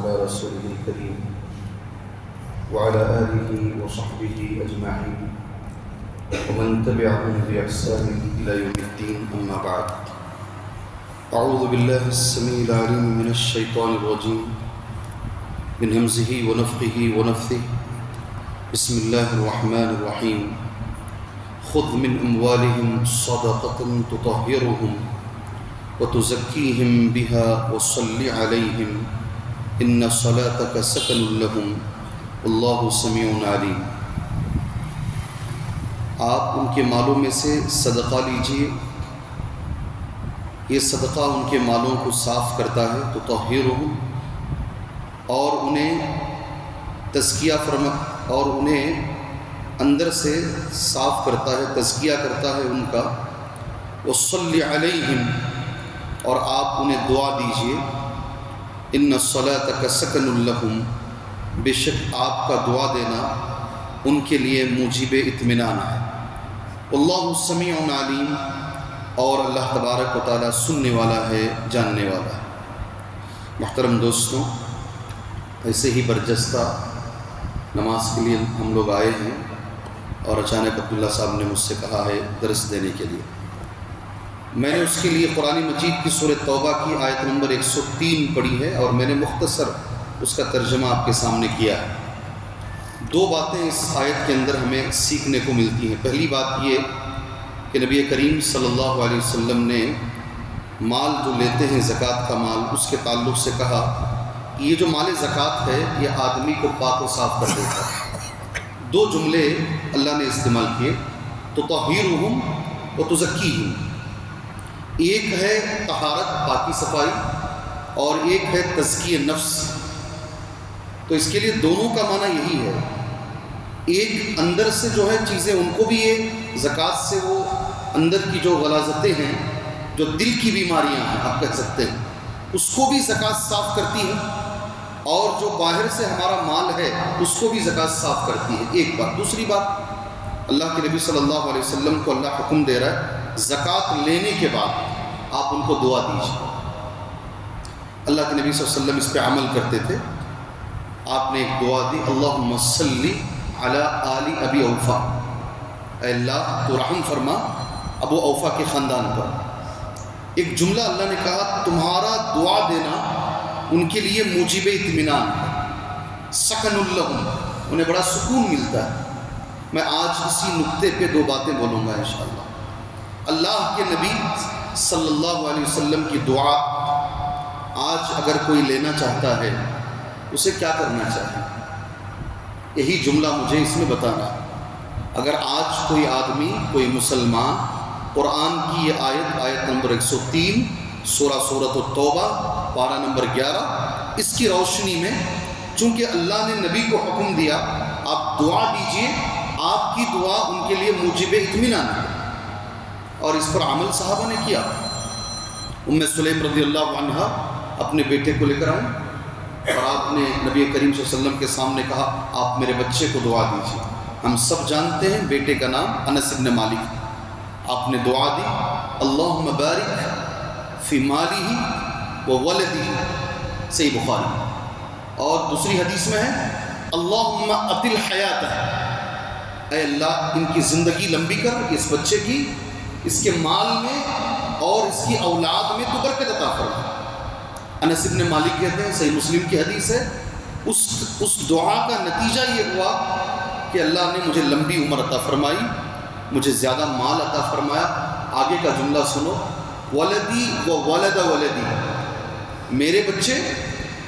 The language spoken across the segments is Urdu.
على رسوله الكريم وعلى آله وصحبه أجمعين ومن تبعهم بإحسان إلى يوم الدين أما بعد أعوذ بالله السميع العليم من الشيطان الرجيم من همزه ونفخه ونفثه بسم الله الرحمن الرحيم خذ من أموالهم صدقة تطهرهم وتزكيهم بها وصل عليهم إن صلاتك سكن لهم والله سميع عليم۔ آپ ان کے مالوں میں سے صدقہ لیجئے، یہ صدقہ ان کے مالوں کو صاف کرتا ہے، تطہرهم، اور انہیں تزکیہ اور انہیں اندر سے صاف کرتا ہے، تزکیہ کرتا ہے ان کا، وصل علیہم، اور آپ انہیں دعا دیجئے، ان صلاتک سکن لہم، بے شک آپ کا دعا دینا ان کے لیے موجب اطمینان ہے، اللہ سمیع علیم، اور اللہ تبارک و تعالی سننے والا ہے، جاننے والا ہے۔ محترم دوستوں، ایسے ہی برجستہ نماز کے لیے ہم لوگ آئے ہیں اور اچانک عبداللہ صاحب نے مجھ سے کہا ہے درس دینے کے لیے۔ میں نے اس کے لیے قرآن مجید کی سورہ توبہ کی آیت نمبر 103 پڑھی ہے اور میں نے مختصر اس کا ترجمہ آپ کے سامنے کیا ہے۔ دو باتیں اس آیت کے اندر ہمیں سیکھنے کو ملتی ہیں۔ پہلی بات یہ کہ نبی کریم صلی اللہ علیہ وسلم نے مال جو لیتے ہیں زکوٰۃ کا مال، اس کے تعلق سے کہا کہ یہ جو مال زکوٰۃ ہے یہ آدمی کو پاک و صاف کر دیتا ہے۔ دو جملے اللہ نے استعمال کیے، تطہرهم وتزکیہم، ایک ہے طہارت، پاکی صفائی، اور ایک ہے تزکیہ نفس۔ تو اس کے لیے دونوں کا معنی یہی ہے، ایک اندر سے جو ہے چیزیں ان کو بھی یہ زکوٰۃ سے وہ اندر کی جو غلاظتیں ہیں، جو دل کی بیماریاں ہیں آپ کہہ سکتے ہیں، اس کو بھی زکوٰۃ صاف کرتی ہے، اور جو باہر سے ہمارا مال ہے اس کو بھی زکوٰۃ صاف کرتی ہے، ایک بات۔ دوسری بات، اللہ کے نبی صلی اللہ علیہ وسلم کو اللہ حکم دے رہا ہے زکوٰۃ لینے کے بعد آپ ان کو دعا دیجیے۔ اللہ کے نبی صلی اللہ علیہ وسلم اس پہ عمل کرتے تھے۔ آپ نے ایک دعا دی، اللہم صلی علی آل ابی اوفا، اے اللہ تو رحم فرما ابو اوفا کے خاندان پر۔ ایک جملہ اللہ نے کہا، تمہارا دعا دینا ان کے لیے موجب اطمینان ہے، سکن لہم، انہیں بڑا سکون ملتا ہے۔ میں آج اسی نقطے پہ دو باتیں بولوں گا انشاءاللہ۔ اللہ کے نبی صلی اللہ علیہ وسلم کی دعا آج اگر کوئی لینا چاہتا ہے اسے کیا کرنا چاہیے، یہی جملہ مجھے اس میں بتانا ہے۔ اگر آج کوئی آدمی، کوئی مسلمان قرآن کی یہ آیت نمبر 103 سورۃ التوبہ پارہ نمبر 11، اس کی روشنی میں چونکہ اللہ نے نبی کو حکم دیا آپ دعا دیجئے، آپ کی دعا ان کے لیے موجب اطمینان ہے، اور اس پر عمل صحابہ نے کیا۔ سلیم رضی اللہ عنہ اپنے بیٹے کو لے کر آئیں اور آپ نے نبی کریم صلی اللہ علیہ وسلم کے سامنے کہا آپ میرے بچے کو دعا دیجیے۔ ہم سب جانتے ہیں بیٹے کا نام انس بن مالک۔ آپ نے دعا دی، اللہم بارک فی مالہ و ولدہ، صحیح بخاری۔ اور دوسری حدیث میں ہے اللہم اطل حیاتہ، اے اللہ ان کی زندگی لمبی کر، اس بچے کی، اس کے مال میں اور اس کی اولاد میں تو برکت عطا فرما۔ انس بن مالک کہتے ہیں، صحیح مسلم کی حدیث ہے، اس دعا کا نتیجہ یہ ہوا کہ اللہ نے مجھے لمبی عمر عطا فرمائی، مجھے زیادہ مال عطا فرمایا۔ آگے کا جملہ سنو، ولدی و ولد ولدی، میرے بچے،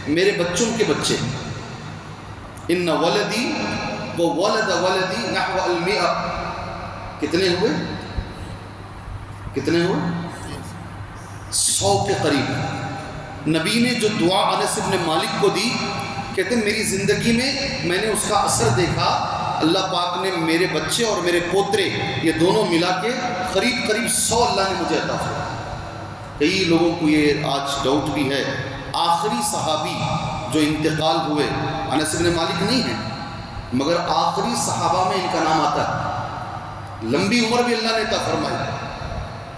میرے بچوں کے بچے، ان ولدی و ولد ولدی نحو المئہ، کتنے ہوئے 100 کے قریب۔ نبی نے جو دعا انس بن مالک کو دی، کہتے ہیں میری زندگی میں میں نے اس کا اثر دیکھا، اللہ پاک نے میرے بچے اور میرے پوترے یہ دونوں ملا کے قریب 100 اللہ نے مجھے عطا فرمایا۔ کئی لوگوں کو یہ آج ڈاؤٹ بھی ہے، آخری صحابی جو انتقال ہوئے انس بن مالک نہیں ہیں، مگر آخری صحابہ میں ان کا نام آتا ہے۔ لمبی عمر بھی اللہ نے عطا فرمائی۔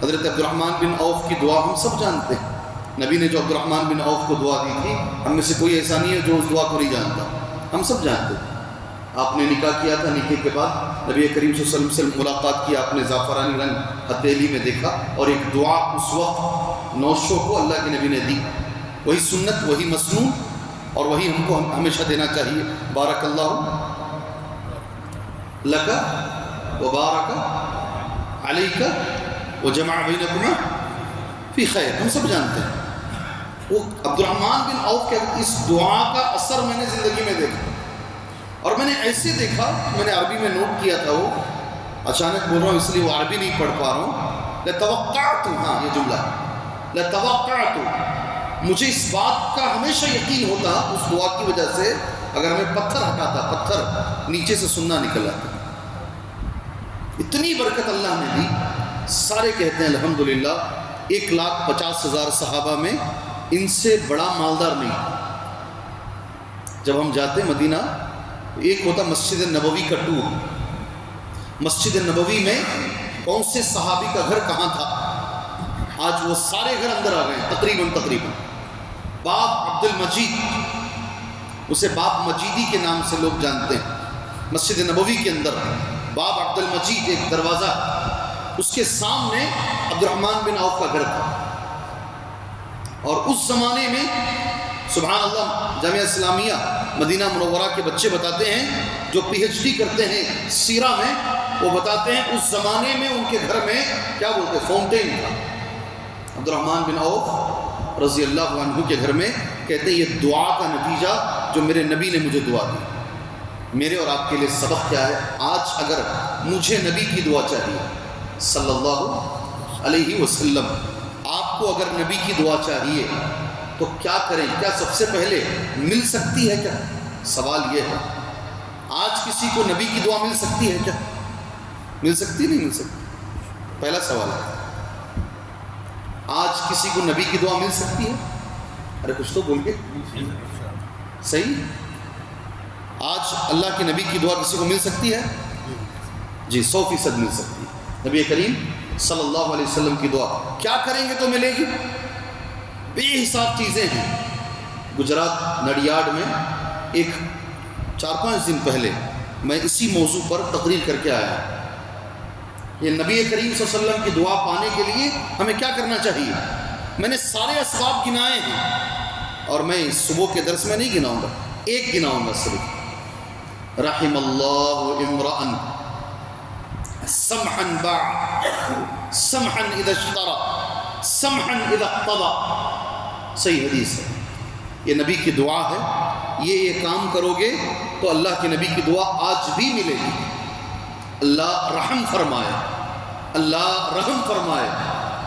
حضرت عبد الرحمن بن عوف کی دعا ہم سب جانتے ہیں، نبی نے جو عبد الرحمن بن عوف کو دعا دی تھی، ہم میں سے کوئی ایسا نہیں ہے جو اس دعا کو نہیں جانتا، ہم سب جانتے ہیں۔ آپ نے نکاح کیا تھا، نکاح کے بعد نبی کریم صلی اللہ علیہ وسلم سے ملاقات کی، آپ نے زعفرانی رنگ ہتھیلی میں دیکھا اور ایک دعا اس وقت نوشوں کو اللہ کے نبی نے دی۔ وہی سنت، وہی مسنون، اور وہی ہم کو ہمیشہ دینا چاہیے۔ بارک اللہ لکا وبارک علیکا وجمع بینکما فی خیر، ہم سب جانتے ہیں۔ وہ عبد الرحمن بن عوف کے اس دعا کا اثر میں نے زندگی میں دیکھا، اور میں نے ایسے دیکھا، میں نے عربی میں نوٹ کیا تھا، وہ اچانک بول رہا ہوں اس لیے وہ عربی نہیں پڑھ پا رہا ہوں۔ لتوقعت، ہاں یہ جملہ لتوقعت، مجھے اس بات کا ہمیشہ یقین ہوتا اس دعا کی وجہ سے، اگر میں پتھر ہٹاتا، پتھر نیچے سے سننا نکل آتا۔ اتنی برکت اللہ نے دی، سارے کہتے ہیں الحمدللہ 1,50,000 صحابہ میں ان سے بڑا مالدار نہیں۔ جب ہم جاتے مدینہ، ایک ہوتا مسجد نبوی کا ٹور، مسجد نبوی میں کون سے صحابی کا گھر کہاں تھا، آج وہ سارے گھر اندر آ گئے ہیں تقریباً۔ باب عبد المجید، اسے باب مجیدی کے نام سے لوگ جانتے ہیں، مسجد نبوی کے اندر باب عبد المجید ایک دروازہ، اس کے سامنے عبد الرحمن بن عوف کا گھر تھا۔ اور اس زمانے میں سبحان اللہ، جامعہ اسلامیہ مدینہ منورہ کے بچے بتاتے ہیں جو پی ایچ ڈی کرتے ہیں سیرہ میں، وہ بتاتے ہیں اس زمانے میں ان کے گھر میں کیا بولتے ہیں، فاؤنٹین تھا۔ عبد الرحمن بن عوف رضی اللہ عنہ کے گھر میں، کہتے ہیں یہ دعا کا نتیجہ جو میرے نبی نے مجھے دعا دی۔ میرے اور آپ کے لیے سبق کیا ہے؟ آج اگر مجھے نبی کی دعا چاہیے صلی اللہ علیہ وسلم، آپ کو اگر نبی کی دعا چاہیے تو کیا کریں؟ کیا سب سے پہلے مل سکتی ہے کیا؟ سوال یہ ہے، آج کسی کو نبی کی دعا مل سکتی ہے کیا؟ مل سکتی نہیں مل سکتی؟ پہلا سوال ہے، آج کسی کو نبی کی دعا مل سکتی ہے؟ ارے کچھ تو بول کے صحیح، آج اللہ کے نبی کی دعا کسی کو مل سکتی ہے؟ جی 100% مل سکتی ہے۔ نبی کریم صلی اللہ علیہ وسلم کی دعا کیا کریں گے تو ملے گی؟ بے حساب چیزیں ہیں۔ گجرات نڈیاڈ میں ایک 4-5 دن پہلے میں اسی موضوع پر تقریر کر کے آیا۔ یہ نبی کریم صلی اللہ علیہ وسلم کی دعا پانے کے لیے ہمیں کیا کرنا چاہیے؟ میں نے سارے اسباب گنائے ہیں، اور میں صبح کے درس میں نہیں گناؤں گا، ایک گناؤں گا صرف۔ رحم اللہ امرأً سمحا باع سمحا اذا اشترى سمحا اذا اقتضى، صحیح حدیث ہے، یہ نبی کی دعا ہے۔ یہ کام کرو گے تو اللہ کے نبی کی دعا آج بھی ملے گی۔ اللہ رحم فرمائے، اللہ رحم فرمائے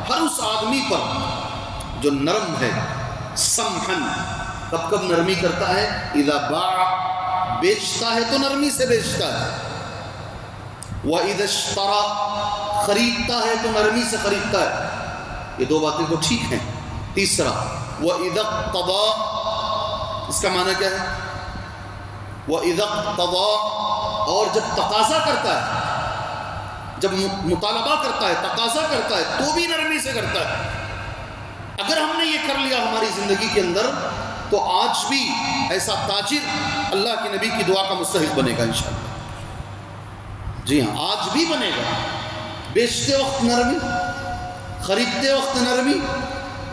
ہر اس آدمی پر جو نرم ہے۔ سمحن، کب کب نرمی کرتا ہے؟ اذا باع، بیچتا ہے تو نرمی سے بیچتا ہے، وَإِذَا اشْتَرَى، خریدتا ہے تو نرمی سے خریدتا ہے۔ یہ دو باتیں تو ٹھیک ہیں۔ تیسرا وَإِذَا اقْتَضَى، اس کا معنی کیا ہے؟ وَإِذَا اقْتَضَى، اور جب تقاضا کرتا ہے، جب مطالبہ کرتا ہے، تقاضا کرتا ہے تو بھی نرمی سے کرتا ہے۔ اگر ہم نے یہ کر لیا ہماری زندگی کے اندر تو آج بھی ایسا تاجر اللہ کے نبی کی دعا کا مستحق بنے گا انشاءاللہ۔ جی ہاں، آج بھی بنے گا۔ بیچتے وقت نرمی، خریدتے وقت نرمی،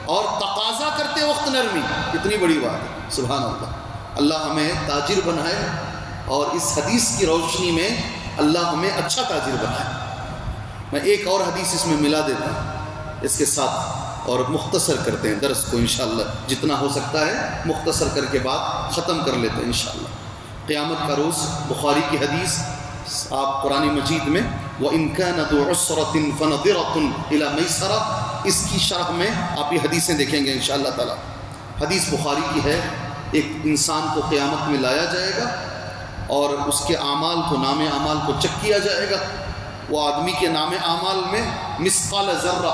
اور تقاضا کرتے وقت نرمی، کتنی بڑی بات ہے، سبحان اللہ۔ اللہ ہمیں تاجر بنائے، اور اس حدیث کی روشنی میں اللہ ہمیں اچھا تاجر بنائے۔ میں ایک اور حدیث اس میں ملا دیتا ہوں اس کے ساتھ، اور مختصر کرتے ہیں درس کو انشاءاللہ، جتنا ہو سکتا ہے مختصر کر کے بعد ختم کر لیتے ہیں انشاءاللہ۔ قیامت کا روز، بخاری کی حدیث، آپ قرآن مجید میں وَإِن كَانَ ذُو عُسْرَةٍ فَنَظِرَةٌ إِلَى مَيْسَرَةٍ، اس کی شرح میں آپ یہ حدیثیں دیکھیں گے انشاءاللہ تعالی۔ حدیث بخاری کی ہے، ایک انسان کو قیامت میں لایا جائے گا اور اس کے اعمال کو، نام اعمال کو چیک کیا جائے گا۔ وہ آدمی کے نام اعمال میں مثقال ذرہ،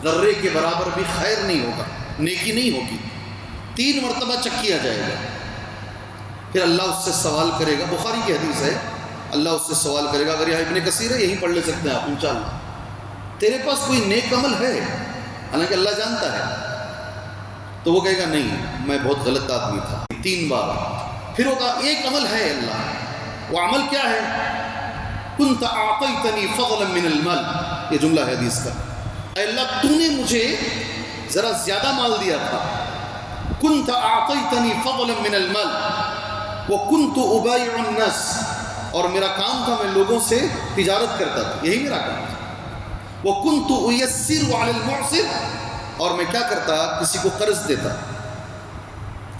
ذرے کے برابر بھی خیر نہیں ہوگا، نیکی نہیں ہوگی۔ 3 مرتبہ چیک کیا جائے گا، پھر اللہ اس سے سوال کرے گا، بخاری کی حدیث ہے، اللہ اس سے سوال کرے گا، اگر یہاں ابن کثیر ہے یہیں پڑھ لے سکتے ہیں آپ انشاءاللہ، تیرے پاس کوئی نیک عمل ہے؟ حالانکہ اللہ جانتا ہے، تو وہ کہے گا نہیں میں بہت غلط آدمی تھا 3 بار. پھر وہ کہا ایک عمل ہے اللہ، وہ عمل کیا ہے؟ کنت اعطیتنی فضلا من المال، یہ جملہ ہے حدیث کا. اے اللہ تو نے مجھے ذرا زیادہ مال دیا تھا. کنت اعطیتنی فضلا من المال وکنت ابایع الناس، اور میرا کام تھا میں لوگوں سے تجارت کرتا تھا، یہی میرا کام تھا. وکنت ایسر علی المعسر، اور میں کیا کرتا کسی کو قرض دیتا.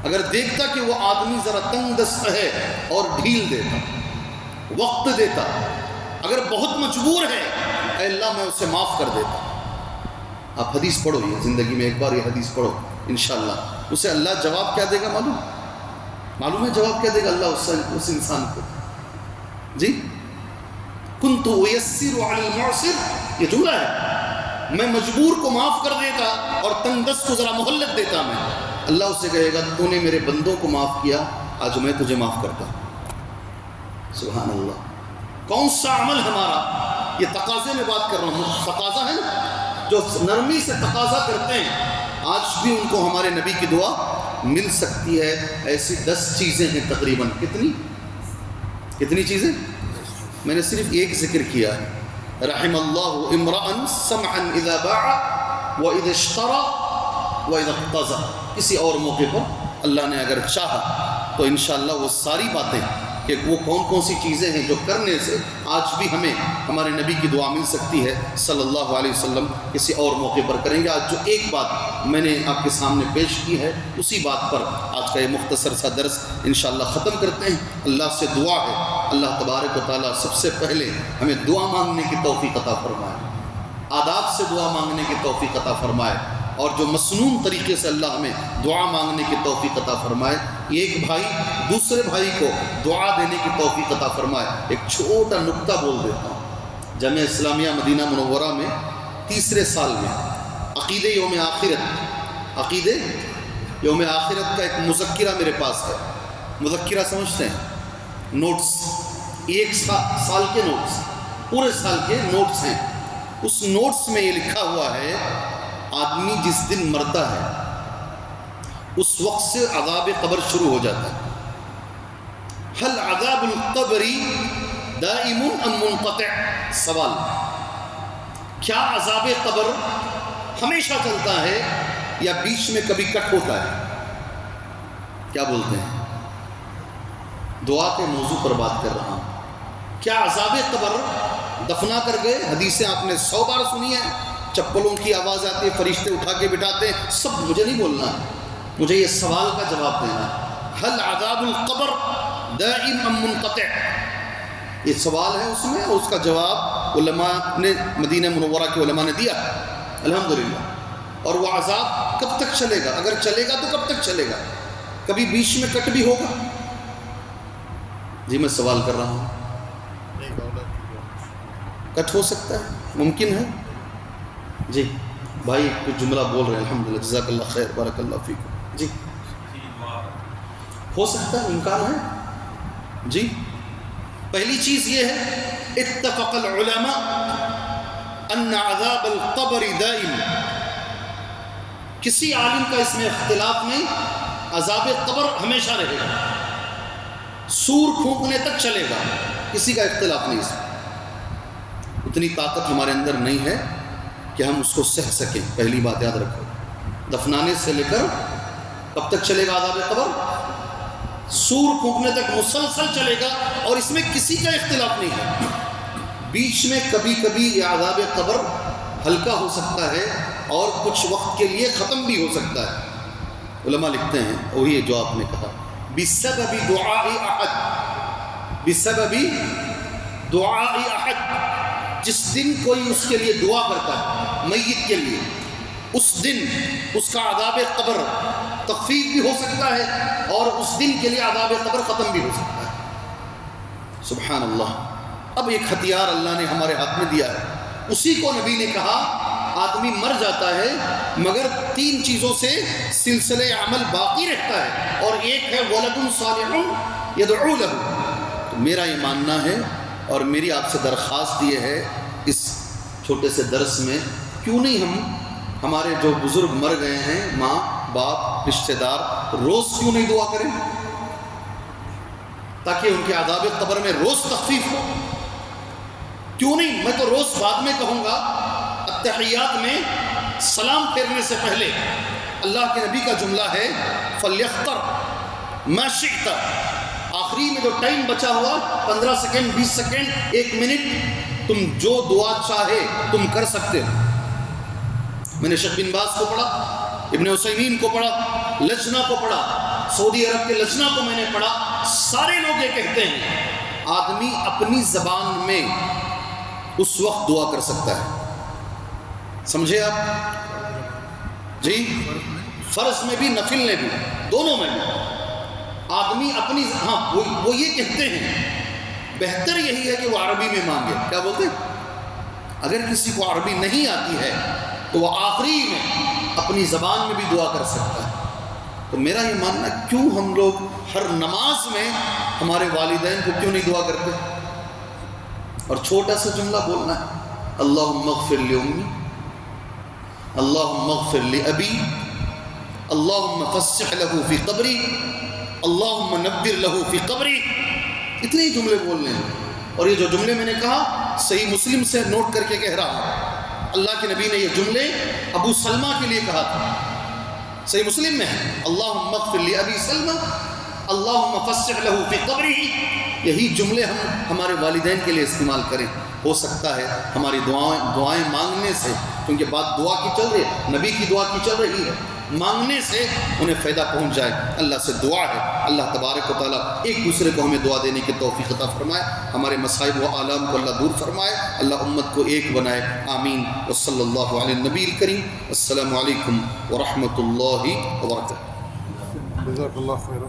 اگر دیکھتا کہ وہ آدمی ذرا تنگ دست ہے اور ڈھیل دیتا، وقت دیتا. اگر بہت مجبور ہے اے اللہ میں اسے معاف کر دیتا. آپ حدیث پڑھو، یہ زندگی میں ایک بار یہ حدیث پڑھو انشاءاللہ. اسے اللہ جواب کیا دے گا معلوم ہے جواب کیا دے گا اللہ اس انسان کو؟ جی کنت ایسر علی المعسر، یہ جملہ ہے، میں مجبور کو معاف کر دیتا اور تنگ دست کو ذرا مہلت دیتا. میں اللہ اسے کہے گا تو نے میرے بندوں کو معاف کیا، آج میں تجھے معاف کرتا. سبحان اللہ. کون سا عمل ہمارا، یہ تقاضے میں بات کر رہا ہوں، تقاضا ہے نا، جو نرمی سے تقاضا کرتے ہیں آج بھی ان کو ہمارے نبی کی دعا مل سکتی ہے. ایسی 10 چیزیں ہیں تقریباً. کتنی چیزیں؟ میں نے صرف ایک ذکر کیا ہے. رحم اللہ امرأ سمعا اذا باع واذا اشترى واذا اقتضى. کسی اور موقع پر اللہ نے اگر چاہا تو انشاءاللہ وہ ساری باتیں کہ وہ کون سی چیزیں ہیں جو کرنے سے آج بھی ہمیں ہمارے نبی کی دعا مل سکتی ہے صلی اللہ علیہ وسلم، کسی اور موقع پر کریں گے. آج جو ایک بات میں نے آپ کے سامنے پیش کی ہے اسی بات پر آج کا یہ مختصر سا درس انشاءاللہ ختم کرتے ہیں. اللہ سے دعا ہے اللہ تبارک و تعالیٰ سب سے پہلے ہمیں دعا مانگنے کی توفیق عطا فرمائے، آداب سے دعا مانگنے کی توفیق عطا فرمائے، اور جو مسنون طریقے سے اللہ ہمیں دعا مانگنے کی توفیق عطا فرمائے. ایک بھائی دوسرے بھائی کو دعا دینے کی توفیق عطا فرمائے. ایک چھوٹا نکتہ بول دیتا ہوں. جامعہ اسلامیہ مدینہ منورہ میں 3 سال میں عقیدے یوم آخرت کا ایک مذکرہ میرے پاس ہے. مذکرہ سمجھتے ہیں؟ نوٹس، 1 سال کے نوٹس، پورے سال کے نوٹس ہیں. اس نوٹس میں یہ لکھا ہوا ہے آدمی جس دن مرتا ہے اس وقت سے عذاب قبر شروع ہو جاتا ہے. هل عذاب القبر دائم ام منقطع؟ سوال، کیا عذاب قبر ہمیشہ چلتا ہے یا بیچ میں کبھی کٹ ہوتا ہے؟ کیا بولتے ہیں؟ دعا کے موضوع پر بات کر رہا ہوں. کیا عذاب قبر دفنا کر گئے؟ حدیثیں آپ نے 100 بار سنی ہیں، چپلوں کی آواز آتی ہے، فرشتے اٹھا کے بٹھاتے ہیں، سب مجھے نہیں بولنا، مجھے یہ سوال کا جواب دینا ہے. هل عذاب القبر دائم ام منقطع؟ یہ سوال ہے اس میں، اور اس کا جواب علماء نے مدینہ منورہ کے علماء نے دیا الحمدللہ. اور وہ عذاب کب تک چلے گا؟ اگر چلے گا تو کب تک چلے گا؟ کبھی بیچ میں کٹ بھی ہوگا؟ جی میں سوال کر رہا ہوں. کٹ ہو سکتا ہے، ممکن ہے. جی بھائی کچھ جملہ بول رہے ہیں الحمدللہ، جزاک اللہ خیر، بارک اللہ فیکم. جی ہو سکتا ہے، امکان ہے. جی پہلی چیز یہ ہے اتفق العلماء ان عذاب القبر دائم. کسی عالم کا اس میں اختلاف نہیں، عذاب قبر ہمیشہ رہے گا، سور پھونکنے تک چلے گا، کسی کا اختلاف نہیں. اس میں اتنی طاقت ہمارے اندر نہیں ہے کہ ہم اس کو سہ سکیں. پہلی بات یاد رکھو، دفنانے سے لے کر کب تک چلے گا عذاب قبر؟ سور پھونکنے تک مسلسل چلے گا، اور اس میں کسی کا اختلاف نہیں ہے. بیچ میں کبھی کبھی یہ عذاب قبر ہلکا ہو سکتا ہے اور کچھ وقت کے لیے ختم بھی ہو سکتا ہے. علماء لکھتے ہیں وہی جو آپ نے کہا، بسبب دعاء احد، بسبب دعاء احد. جس دن کوئی اس کے لیے دعا کرتا ہے میت کے لیے، اس دن اس کا عذاب قبر تخفیف بھی ہو سکتا ہے اور اس دن کے لیے عذاب قبر ختم بھی ہو سکتا ہے. سبحان اللہ. اب ایک ہتھیار اللہ نے ہمارے ہاتھ میں دیا ہے، اسی کو نبی نے کہا آدمی مر جاتا ہے مگر 3 چیزوں سے سلسلے عمل باقی رہتا ہے، اور ایک ہے ولد صالح یدعو لہ. تو میرا یہ ماننا ہے اور میری آپ سے درخواست یہ ہے اس چھوٹے سے درس میں، کیوں نہیں ہم ہمارے جو بزرگ مر گئے ہیں، ماں باپ رشتہ دار روز کیوں نہیں دعا کریں تاکہ ان کے عذاب قبر میں روز تخفیف ہو؟ کیوں نہیں؟ میں تو روز بعد میں کہوں گا، التحیات میں سلام پھیرنے سے پہلے اللہ کے نبی کا جملہ ہے فَلْيَخْتَرْ مَا شِئْتَ، آخری میں جو ٹائم بچا ہوا 15 سیکنڈ 20 سیکنڈ 1 منٹ، تم جو دعا چاہے تم کر سکتے ہو۔ میں نے شیخ بن باز کو پڑھا، ابن عثیمین کو پڑھا، لجنہ کو پڑھا، سعودی عرب کے لجنہ کو میں نے پڑھا، سارے لوگ یہ کہتے ہیں آدمی اپنی زبان میں اس وقت دعا کر سکتا ہے۔ سمجھے آپ؟ جی، فرض میں بھی نفل میں بھی، دونوں میں بھی آدمی اپنی وہ یہ کہتے ہیں بہتر یہی ہے کہ وہ عربی میں مانگے۔ کیا بولتے ہیں؟ اگر کسی کو عربی نہیں آتی ہے تو وہ آخری میں اپنی زبان میں بھی دعا کر سکتا ہے۔ تو میرا یہ ماننا، کیوں ہم لوگ ہر نماز میں ہمارے والدین کو کیوں نہیں دعا کرتے؟ اور چھوٹا سا جملہ بولنا ہے، اللہم اغفر لأمی، اللہم اغفر لأبی، اللہم فسح لہو فی قبری، اللہم نبر لہو فی قبری۔ اتنے ہی جملے بولنے ہیں، اور یہ جو جملے میں نے کہا صحیح مسلم سے نوٹ کر کے کہہ رہا ہوں، اللہ کے نبی نے یہ جملے ابو سلمہ کے لیے کہا تھا، صحیح مسلم میں ہے، اللہم اغفر لأبی سلمہ، اللہم فسح لہو فی قبری۔ یہی جملے ہم ہمارے والدین کے لیے استعمال کریں۔ ہو سکتا ہے ہماری دعائیں مانگنے سے، کیونکہ بات دعا کی چل رہی ہے، نبی کی دعا کی چل رہی ہے، مانگنے سے انہیں فائدہ پہنچ جائے۔ اللہ سے دعا ہے اللہ تبارک و تعالیٰ ایک دوسرے کو ہمیں دعا دینے کی توفیق عطا فرمائے، ہمارے مصائب و آلام کو اللہ دور فرمائے، اللہ امت کو ایک بنائے، آمین۔ وصلی اللہ علی النبی الکریم۔ السلام علیکم ورحمۃ اللہ وبرکاتہ۔ جزاک اللہ خیر۔